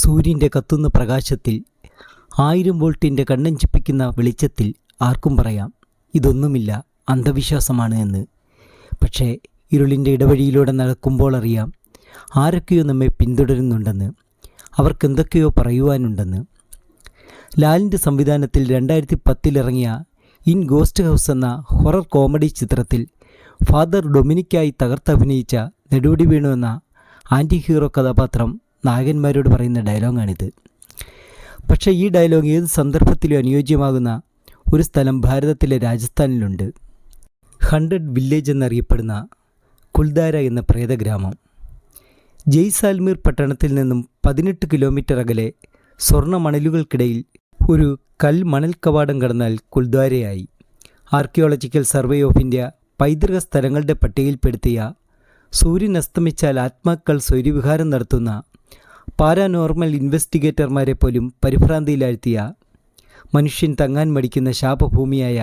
സൂര്യൻ്റെ കത്തുന്ന പ്രകാശത്തിൽ 1000 വോൾട്ടിൻ്റെ കണ്ണഞ്ചിപ്പിക്കുന്ന വെളിച്ചത്തിൽ ആർക്കും പറയാം ഇതൊന്നുമില്ല, അന്ധവിശ്വാസമാണ് എന്ന്. പക്ഷേ ഇരുളിൻ്റെ ഇടവഴിയിലൂടെ നടക്കുമ്പോൾ അറിയാം ആരൊക്കെയോ നമ്മെ പിന്തുടരുന്നുണ്ടെന്ന്, അവർക്കെന്തൊക്കെയോ പറയുവാനുണ്ടെന്ന്. ലാലിൻ്റെ സംവിധാനത്തിൽ 2010 ഇറങ്ങിയ ഇൻ ഗോസ്റ്റ് ഹൗസ് എന്ന ഹൊറർ കോമഡി ചിത്രത്തിൽ ഫാദർ ഡൊമിനിക്കായി തകർത്തഭിനയിച്ച നെടുമുടി വേണു എന്ന ആൻറ്റി ഹീറോ കഥാപാത്രം നായകന്മാരോട് പറയുന്ന ഡയലോഗാണിത്. പക്ഷേ ഈ ഡയലോഗ് ഏത് സന്ദർഭത്തിലും അനുയോജ്യമാകുന്ന ഒരു സ്ഥലം ഭാരതത്തിലെ രാജസ്ഥാനിലുണ്ട്. 100 വില്ലേജ് എന്നറിയപ്പെടുന്ന കുൽദാര എന്ന പ്രേതഗ്രാമം. ജയ്സാൽമീർ പട്ടണത്തിൽ നിന്നും 18 കിലോമീറ്റർ അകലെ സ്വർണ്ണ മണലുകൾക്കിടയിൽ ഒരു മണൽ കവാടം കടന്നാൽ കുൽദ്വാരയായി. ആർക്കിയോളജിക്കൽ സർവേ ഓഫ് ഇന്ത്യ പൈതൃക സ്ഥലങ്ങളുടെ പട്ടികയിൽപ്പെടുത്തിയ സൂര്യൻ അസ്തമിച്ചാൽ ആത്മാക്കൾ സ്വൈര്യവിഹാരം നടത്തുന്ന പാരാനോർമൽ ഇൻവെസ്റ്റിഗേറ്റർമാരെ പോലും പരിഭ്രാന്തിയിലാഴ്ത്തിയ മനുഷ്യൻ തങ്ങാൻ മടിക്കുന്ന ശാപഭൂമിയായ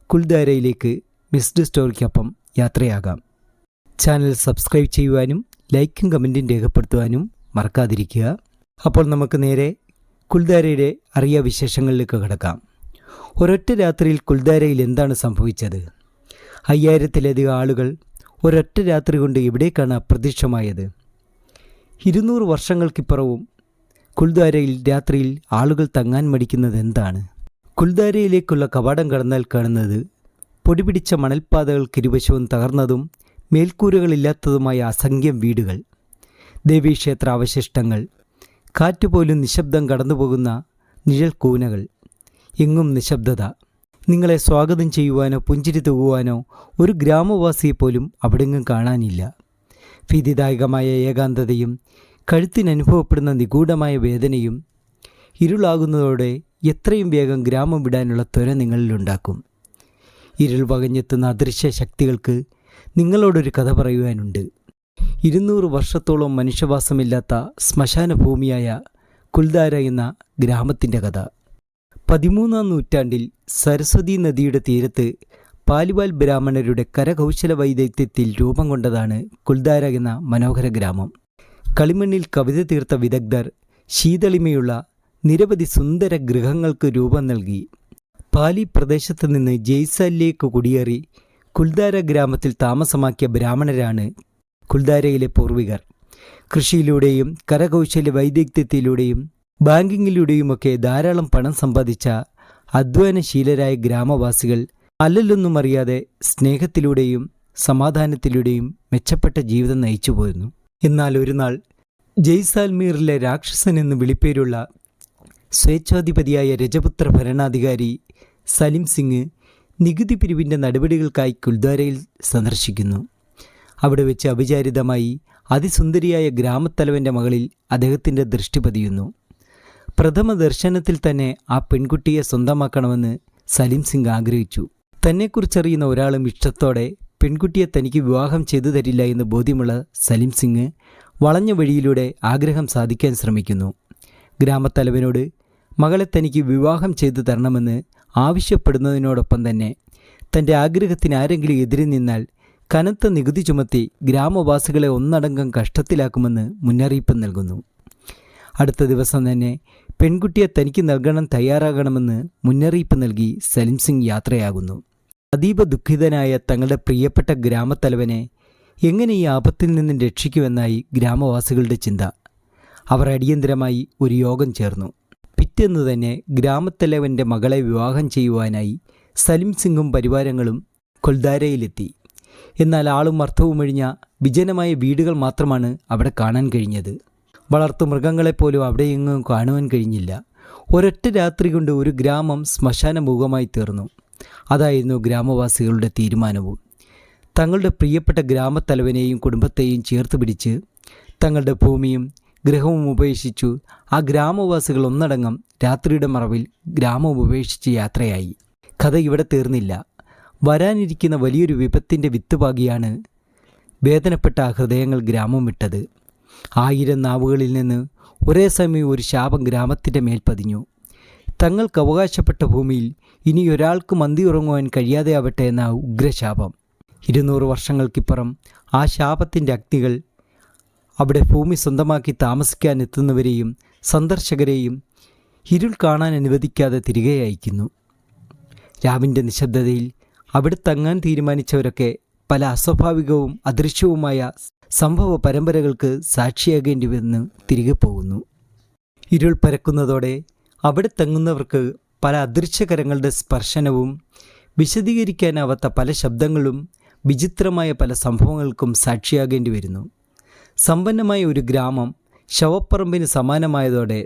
കുൽദ്വാരയിലേക്ക് മിസ്ഡ് സ്റ്റോറിക്കൊപ്പം യാത്രയാകാം. ചാനൽ സബ്സ്ക്രൈബ് ചെയ്യുവാനും ലൈക്കും കമൻറ്റും രേഖപ്പെടുത്തുവാനും മറക്കാതിരിക്കുക. അപ്പോൾ നമുക്ക് നേരെ കുൽദ്വാരയുടെ അറിയ വിശേഷങ്ങളിലേക്ക് കടക്കാം. ഒരൊറ്റ രാത്രിയിൽ കുൽദ്വാരയിൽ എന്താണ് സംഭവിച്ചത്? 5000-ത്തിലധികം ആളുകൾ ഒരൊറ്റ രാത്രി കൊണ്ട് എവിടേക്കാണ് അപ്രത്യക്ഷമായത്? 200 വർഷങ്ങൾക്കിപ്പുറവും കുൽദ്വാരയിൽ രാത്രിയിൽ ആളുകൾ തങ്ങാൻ മടിക്കുന്നത് എന്താണ്? കുൽദ്വാരയിലേക്കുള്ള കവാടം കടന്നാൽ കാണുന്നത് പൊടിപിടിച്ച മണൽപ്പാതകൾക്കിരുവശവും തകർന്നതും മേൽക്കൂരകളില്ലാത്തതുമായ അസംഖ്യം വീടുകൾ, ദേവീക്ഷേത്ര അവശിഷ്ടങ്ങൾ, കാറ്റുപോലും നിശബ്ദം കടന്നുപോകുന്ന നിഴൽ കൂനകൾ, എങ്ങും നിശബ്ദത. നിങ്ങളെ സ്വാഗതം ചെയ്യുവാനോ പുഞ്ചിരി തൂകുവാനോ ഒരു ഗ്രാമവാസിയെപ്പോലും അവിടെങ്ങും കാണാനില്ല. ഭീതിദായകമായ ഏകാന്തതയും കഴുത്തിനനുഭവപ്പെടുന്ന നിഗൂഢമായ വേദനയും ഇരുളാകുന്നതോടെ എത്രയും വേഗം ഗ്രാമം വിടാനുള്ള ത്വര നിങ്ങളിലുണ്ടാക്കും. ഇരുൾ വകഞ്ഞെത്തുന്ന അദൃശ്യ ശക്തികൾക്ക് നിങ്ങളോടൊരു കഥ പറയുവാനുണ്ട്. 200 വർഷത്തോളം മനുഷ്യവാസമില്ലാത്ത ശ്മശാന ഭൂമിയായ കുൽദ്വാര എന്ന ഗ്രാമത്തിൻ്റെ കഥ. 13-ാം നൂറ്റാണ്ടിൽ സരസ്വതി നദിയുടെ തീരത്ത് പാലിവാൽ ബ്രാഹ്മണരുടെ കരകൗശല വൈദഗ്ധ്യത്തിൽ രൂപം കൊണ്ടതാണ് കുൽദ്വാര എന്ന മനോഹര ഗ്രാമം. കളിമണ്ണിൽ കവിത തീർത്ത വിദഗ്ധർ ശീതളിമയുള്ള നിരവധി സുന്ദര ഗൃഹങ്ങൾക്ക് രൂപം നൽകി. പാലി പ്രദേശത്ത് നിന്ന് ജയ്സാലിലേക്ക് കുടിയേറി കുൽദ്വാര ഗ്രാമത്തിൽ താമസമാക്കിയ ബ്രാഹ്മണരാണ് കുൽദ്വാരയിലെ പൂർവികർ. കൃഷിയിലൂടെയും കരകൗശല വൈദഗ്ധ്യത്തിലൂടെയും ബാങ്കിങ്ങിലൂടെയുമൊക്കെ ധാരാളം പണം സമ്പാദിച്ച അധ്വാനശീലരായ ഗ്രാമവാസികൾ അല്ലലൊന്നും അറിയാതെ സ്നേഹത്തിലൂടെയും സമാധാനത്തിലൂടെയും മെച്ചപ്പെട്ട ജീവിതം നയിച്ചു പോരുന്നു. എന്നാൽ ഒരു നാൾ ജയ്സാൽമീറിലെ രാക്ഷസൻ എന്ന് വിളിപ്പേരുള്ള സ്വേച്ഛാധിപതിയായ രജപുത്ര ഭരണാധികാരി സലിം സിംഗ് നികുതി പിരിവിൻ്റെ നടപടികൾക്കായി കുൽദ്വാരയിൽ സന്ദർശിക്കുന്നു. അവിടെ വെച്ച് അവിചാരിതമായി അതിസുന്ദരിയായ ഗ്രാമത്തലവൻ്റെ മകളിൽ അദ്ദേഹത്തിൻ്റെ ദൃഷ്ടി പതിയുന്നു. പ്രഥമ ദർശനത്തിൽ തന്നെ ആ പെൺകുട്ടിയെ സ്വന്തമാക്കണമെന്ന് സലിം സിംഗ് ആഗ്രഹിച്ചു. തന്നെക്കുറിച്ചറിയുന്ന ഒരാളും ഇഷ്ടത്തോടെ പെൺകുട്ടിയെ തനിക്ക് വിവാഹം ചെയ്തു തരില്ല എന്ന് ബോധ്യമുള്ള സലിം സിംഗ് വളഞ്ഞ വഴിയിലൂടെ ആഗ്രഹം സാധിക്കാൻ ശ്രമിക്കുന്നു. ഗ്രാമത്തലവനോട് മകളെ തനിക്ക് വിവാഹം ചെയ്തു തരണമെന്ന് ആവശ്യപ്പെടുന്നതിനോടൊപ്പം തന്നെ തൻ്റെ ആഗ്രഹത്തിന് ആരെങ്കിലും എതിരെ നിന്നാൽ കനത്ത നികുതി ചുമത്തി ഗ്രാമവാസികളെ ഒന്നടങ്കം കഷ്ടത്തിലാക്കുമെന്ന് മുന്നറിയിപ്പ് നൽകുന്നു. അടുത്ത ദിവസം തന്നെ പെൺകുട്ടിയെ തനിക്ക് നൽകണം തയ്യാറാകണമെന്ന് മുന്നറിയിപ്പ് നൽകി സലിം സിംഗ് യാത്രയാകുന്നു. അതീവ ദുഃഖിതനായ തങ്ങളുടെ പ്രിയപ്പെട്ട ഗ്രാമത്തലവനെ എങ്ങനെ ഈ ആപത്തിൽ നിന്നും രക്ഷിക്കുമെന്നായി ഗ്രാമവാസികളുടെ ചിന്ത. അവർ അടിയന്തരമായി ഒരു യോഗം ചേർന്നു. പിറ്റേന്ന് തന്നെ ഗ്രാമത്തലവൻ്റെ മകളെ വിവാഹം ചെയ്യുവാനായി സലിം സിംഗും പരിവാരങ്ങളും കുൽദ്വാരയിലെത്തി. എന്നാൽ ആളും അർത്ഥവുമൊഴിഞ്ഞ വിജനമായ വീടുകൾ മാത്രമാണ് അവിടെ കാണാൻ കഴിഞ്ഞത്. വളർത്തു മൃഗങ്ങളെപ്പോലും അവിടെയെങ്ങും കാണുവാൻ കഴിഞ്ഞില്ല. ഒരൊറ്റ രാത്രി കൊണ്ട് ഒരു ഗ്രാമം ശ്മശാനമുഖമായി തീർന്നു. അതായിരുന്നു ഗ്രാമവാസികളുടെ തീരുമാനവും. തങ്ങളുടെ പ്രിയപ്പെട്ട ഗ്രാമത്തലവനെയും കുടുംബത്തെയും ചേർത്ത് പിടിച്ച് തങ്ങളുടെ ഭൂമിയും ഗൃഹവും ഉപേക്ഷിച്ചു ആ ഗ്രാമവാസികൾ ഒന്നടങ്കം രാത്രിയുടെ മറവിൽ ഗ്രാമം ഉപേക്ഷിച്ച് യാത്രയായി. കഥ ഇവിടെ തീർന്നില്ല. വരാനിരിക്കുന്ന വലിയൊരു വിപത്തിൻ്റെ വിത്തുപാകിയാണ് വേദനപ്പെട്ട ആ ഹൃദയങ്ങൾ ഗ്രാമം വിട്ടത്. 1000 നാവുകളിൽ നിന്ന് ഒരേ സമയം ഒരു ശാപം ഗ്രാമത്തിൻ്റെ മേൽ പതിഞ്ഞു. തങ്ങൾക്ക് അവകാശപ്പെട്ട ഭൂമിയിൽ ഇനി ഒരാൾക്ക് മന്തി ഉറങ്ങുവാൻ കഴിയാതെയാവട്ടെ എന്ന ഉഗ്രശാപം. 200 വർഷങ്ങൾക്കിപ്പുറം ആ ശാപത്തിൻ്റെ അഗ്നികൾ അവിടെ ഭൂമി സ്വന്തമാക്കി താമസിക്കാനെത്തുന്നവരെയും സന്ദർശകരെയും ഇരുൾ കാണാൻ അനുവദിക്കാതെ തിരികെ അയക്കുന്നു. രാവിൻ്റെ നിശബ്ദതയിൽ അവിടെ തങ്ങാൻ തീരുമാനിച്ചവരൊക്കെ പല അസ്വാഭാവികവും അദൃശ്യവുമായ സംഭവ പരമ്പരകൾക്ക് സാക്ഷിയാകേണ്ടി വന്ന് തിരികെ പോകുന്നു. ഇരുൾ പരക്കുന്നതോടെ അവിടെ തങ്ങുന്നവർക്ക് പല അദൃശ്യകരങ്ങളുടെ സ്പർശനവും വിശദീകരിക്കാനാവാത്ത പല ശബ്ദങ്ങളും വിചിത്രമായ പല സംഭവങ്ങൾക്കും സാക്ഷിയാകേണ്ടി വരുന്നു. സമ്പന്നമായ ഒരു ഗ്രാമം ശവപ്പറമ്പിന് സമാനമായതോടെ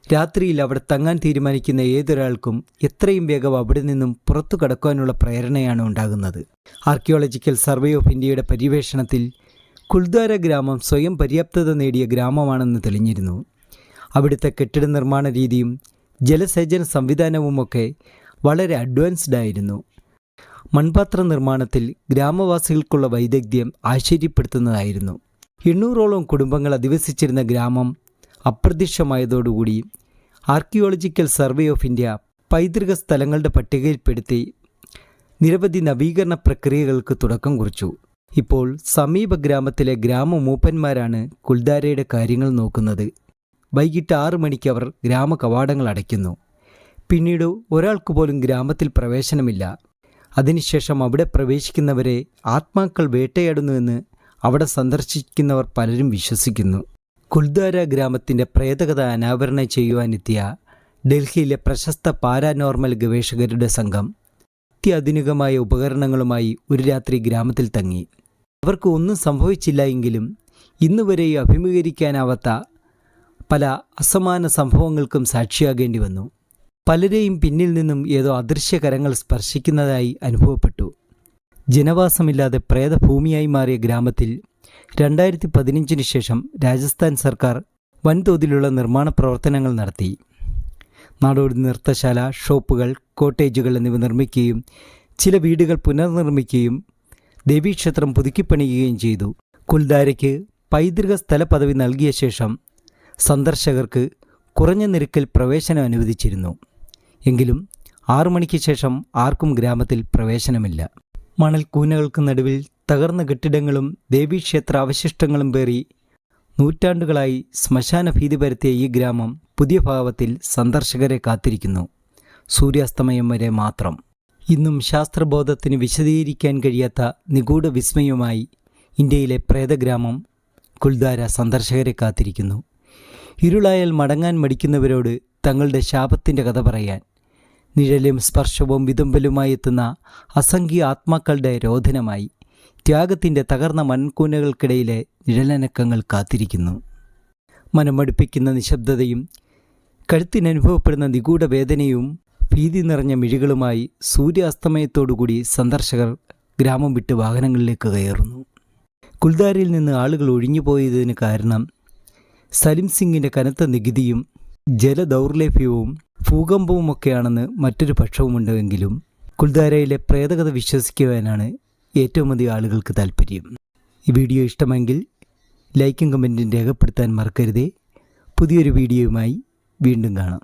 രാത്രിയിൽ അവിടെ തങ്ങാൻ തീരുമാനിക്കുന്ന ഏതൊരാൾക്കും എത്രയും വേഗം അവിടെ നിന്നും പുറത്തു കടക്കാനുള്ള പ്രേരണയാണ് ഉണ്ടാകുന്നത്. ആർക്കിയോളജിക്കൽ സർവേ ഓഫ് ഇന്ത്യയുടെ പര്യവേഷണത്തിൽ കുൽദ്വാര ഗ്രാമം സ്വയം പര്യാപ്തത നേടിയ ഗ്രാമമാണെന്ന് തെളിഞ്ഞിരുന്നു. അവിടുത്തെ കെട്ടിട നിർമ്മാണ രീതിയും ജലസേചന സംവിധാനവുമൊക്കെ വളരെ അഡ്വാൻസ്ഡ് ആയിരുന്നു. മൺപാത്ര നിർമ്മാണത്തിൽ ഗ്രാമവാസികൾക്കുള്ള വൈദഗ്ധ്യം ആശ്ചര്യപ്പെടുത്തുന്നതായിരുന്നു. 800ഓളം കുടുംബങ്ങൾ അധിവസിച്ചിരുന്ന ഗ്രാമം അപ്രത്യക്ഷമായതോടുകൂടി ആർക്കിയോളജിക്കൽ സർവേ ഓഫ് ഇന്ത്യ പൈതൃക സ്ഥലങ്ങളുടെ പട്ടികയിൽപ്പെടുത്തി നിരവധി നവീകരണ പ്രക്രിയകൾക്ക് തുടക്കം കുറിച്ചു. ഇപ്പോൾ സമീപ ഗ്രാമത്തിലെ ഗ്രാമമൂപ്പന്മാരാണ് കുൽദ്വാരയുടെ കാര്യങ്ങൾ നോക്കുന്നത്. വൈകിട്ട് 6 മണിക്ക് അവർ ഗ്രാമ കവാടങ്ങൾ അടയ്ക്കുന്നു. പിന്നീട് ഒരാൾക്ക് പോലും ഗ്രാമത്തിൽ പ്രവേശനമില്ല. അതിനുശേഷം അവിടെ പ്രവേശിക്കുന്നവരെ ആത്മാക്കൾ വേട്ടയാടുന്നുവെന്ന് അവിടെ സന്ദർശിക്കുന്നവർ പലരും വിശ്വസിക്കുന്നു. കുൽദ്വാര ഗ്രാമത്തിൻ്റെ പ്രേതകഥ അനാവരണം ചെയ്യുവാനെത്തിയ ഡൽഹിയിലെ പ്രശസ്ത പാരാനോർമൽ ഗവേഷകരുടെ സംഘം അത്യാധുനികമായ ഉപകരണങ്ങളുമായി ഒരു രാത്രി ഗ്രാമത്തിൽ തങ്ങി. അവർക്ക് ഒന്നും സംഭവിച്ചില്ല എങ്കിലും ഇന്നുവരെ അഭിമുഖീകരിക്കാനാവാത്ത പല അസമാന സംഭവങ്ങൾക്കും സാക്ഷിയാകേണ്ടി വന്നു. പലരെയും പിന്നിൽ നിന്നും ഏതോ അദൃശ്യകരങ്ങൾ സ്പർശിക്കുന്നതായി അനുഭവപ്പെട്ടു. ജനവാസമില്ലാതെ പ്രേതഭൂമിയായി മാറിയ ഗ്രാമത്തിൽ 2015 ശേഷം രാജസ്ഥാൻ സർക്കാർ വൻതോതിലുള്ള നിർമ്മാണ പ്രവർത്തനങ്ങൾ നടത്തി. നാടോടി നൃത്തശാല, ഷോപ്പുകൾ, കോട്ടേജുകൾ എന്നിവ നിർമ്മിക്കുകയും ചില വീടുകൾ പുനർനിർമ്മിക്കുകയും ദേവീക്ഷേത്രം പുതുക്കിപ്പണിയുകയും ചെയ്തു. കുൽദ്വാരയ്ക്ക് പൈതൃക സ്ഥല പദവി നൽകിയ ശേഷം സന്ദർശകർക്ക് കുറഞ്ഞ നിരക്കിൽ പ്രവേശനം അനുവദിച്ചിരുന്നു. എങ്കിലും 6 മണിക്ക് ശേഷം ആർക്കും ഗ്രാമത്തിൽ പ്രവേശനമില്ല. മണൽ കൂനകൾക്ക് നടുവിൽ തകർന്ന കെട്ടിടങ്ങളും ദേവീക്ഷേത്ര അവശിഷ്ടങ്ങളും പേറി നൂറ്റാണ്ടുകളായി ശ്മശാന ഭീതി പരത്തിയ ഈ ഗ്രാമം പുതിയ ഭാവത്തിൽ സന്ദർശകരെ കാത്തിരിക്കുന്നു. സൂര്യാസ്തമയം വരെ മാത്രം. ഇന്നും ശാസ്ത്രബോധത്തിന് വിശദീകരിക്കാൻ കഴിയാത്ത നിഗൂഢ വിസ്മയവുമായി ഇന്ത്യയിലെ പ്രേതഗ്രാമം കുൽദ്വാര സന്ദർശകരെ കാത്തിരിക്കുന്നു. ഇരുളായാൽ മടങ്ങാൻ മടിക്കുന്നവരോട് തങ്ങളുടെ ശാപത്തിൻ്റെ കഥ പറയാൻ നിഴലും സ്പർശവും വിതുമ്പലുമായി എത്തുന്ന അസംഖ്യ ആത്മാക്കളുടെ രോധനമായി ത്യാഗത്തിൻ്റെ തകർന്ന മൺകൂനകൾക്കിടയിലെ നിഴലനക്കങ്ങൾ കാത്തിരിക്കുന്നു. മനമടുപ്പിക്കുന്ന നിശബ്ദതയും കഴുത്തിനനുഭവപ്പെടുന്ന നിഗൂഢ വേദനയും ഭീതി നിറഞ്ഞ മിഴികളുമായി സൂര്യാസ്തമയത്തോടുകൂടി സന്ദർശകർ ഗ്രാമം വിട്ട് വാഹനങ്ങളിലേക്ക് കയറുന്നു. കുൽദ്വാരയിൽ നിന്ന് ആളുകൾ ഒഴിഞ്ഞുപോയതിന് കാരണം സലിം സിംഗിൻ്റെ കനത്ത നികുതിയും ജലദൗർലഭ്യവും ഭൂകമ്പവുമൊക്കെയാണെന്ന് മറ്റൊരു പക്ഷവുമുണ്ടെങ്കിലും കുൽദ്വാരയിലെ പ്രേതകഥ വിശ്വസിക്കുവാനാണ് ഏറ്റവും അധികം ആളുകൾക്ക് താല്പര്യം. ഈ വീഡിയോ ഇഷ്ടമെങ്കിൽ ലൈക്കും കമൻറ്റും രേഖപ്പെടുത്താൻ മറക്കരുതേ. പുതിയൊരു വീഡിയോയുമായി വീണ്ടും കാണാം.